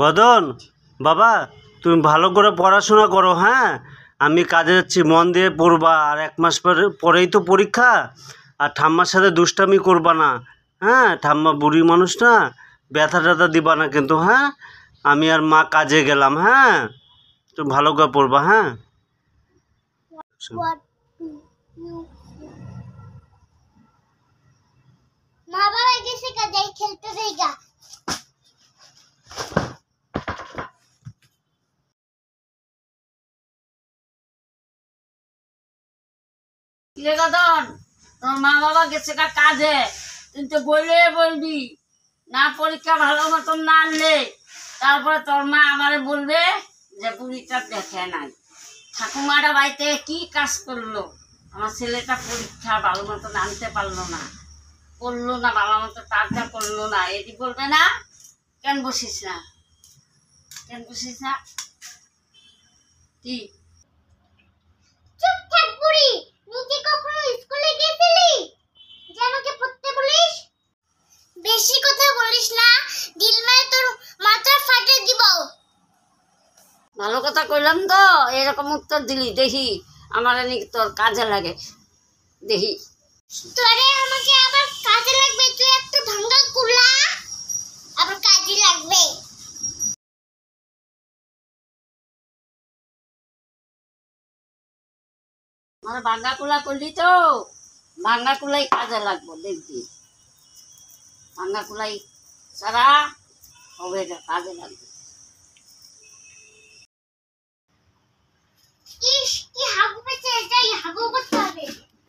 গদন বাবা, তুমি ভালো করে পড়াশোনা করো। হ্যাঁ, আমি কাজে যাচ্ছি, মন দিয়ে পড়বা। আর 1 মাস পরেই তো পরীক্ষা। আর ঠাম্মার সাথে দুষ্টামি করবা না। হ্যাঁ, ঠাম্মা বুড়ি মানুষ না, ব্যথা ট্যাথা দিবা না কিন্তু। হ্যাঁ, আমি আর মা কাজে গেলাম। হ্যাঁ, তুমি ভালো করে পড়বা। হ্যাঁ, মা বাবা গেছে কাজে, খেলতে যাইগা। গদন, তোর মা বাবা গেছে কাজে, তুই তো বলবি না। পরীক্ষা ভালো মতন না আনলে তারপরে তোর মা আমারে বলবে যে পরীক্ষা দেখে নাই। ঠাকুমারা বাড়িতে কি কাজ করলো, আমার ছেলেটা পরীক্ষা ভালো মতন আনতে পারলো না, করলো না ভালো মতো, কাজটা করলো না, এটি বলবে না? কেন বসিস না, কেন বসিস না? কি চুপ থাক বুড়ি, নিজে কখনো স্কুলে গেছিলি যে আমাকে পড়তে বলিস? বেশি কথা বলিস না, দিল মেরে তোর মাথা ফাটিয়ে দিব। ভালো কথা কইলাম তো, এরকম উত্তর দিলি, দেখি আমার নাকি তোর কাজে লাগে, দেখি। তোরে আমাকে আবার কাজে লাগবে, তুই একটা ভাঙ্গা কুলা, আবার কাজে লাগবে। আমার ভাঙ্গা কুলা করলি তো, ভাঙ্গা কুলাই কাজে লাগবো, দেখবি। ভাঙ্গা কুলাই সারা হবে, এটা কাজে লাগবে। ইস, কি হাগু পেছে, যাই হাগু করতে হবে।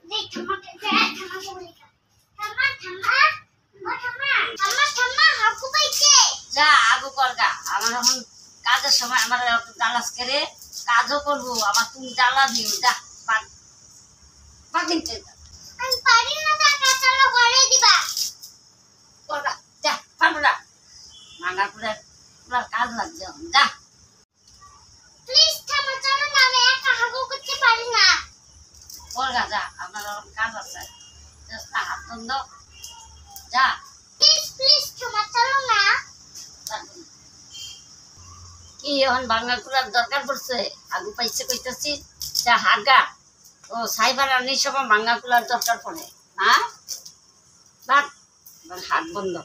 দেখ থামাকে, থামাকে বলি। থামা থামা, ও থামা থামা থামা, হাগু পাইছে। যা আগু করগা, আমার এখন কাজের সময় আমার জ্বালাস করে কাজও করবো, আবার তুমি জ্বালা দিও। যা পাকিনতে আমি পারি না, টাকা চলো ঘরে দিবা। করগা, যা পারবো না। ভাঙ্গা কুলার কাজ লাগছে এখন, যা। প্লিজ থামা, চলো না, আমি একা হাগু করতে পারি না। করগা, যা, আমার এখন কাজ আছে। হাত বন্ধ, যা। প্লিজ প্লিজ থামা, চলো না। কি এখন ভাঙ্গা কুলার দরকার পড়ছে? আগু পাইছে কইতাছি, যা হাগা। ও সাইবার আনির সময় ভাঙ্গা কুলার দরকার পড়ে, হ্যাঁ? বাট হাত বন্ধ।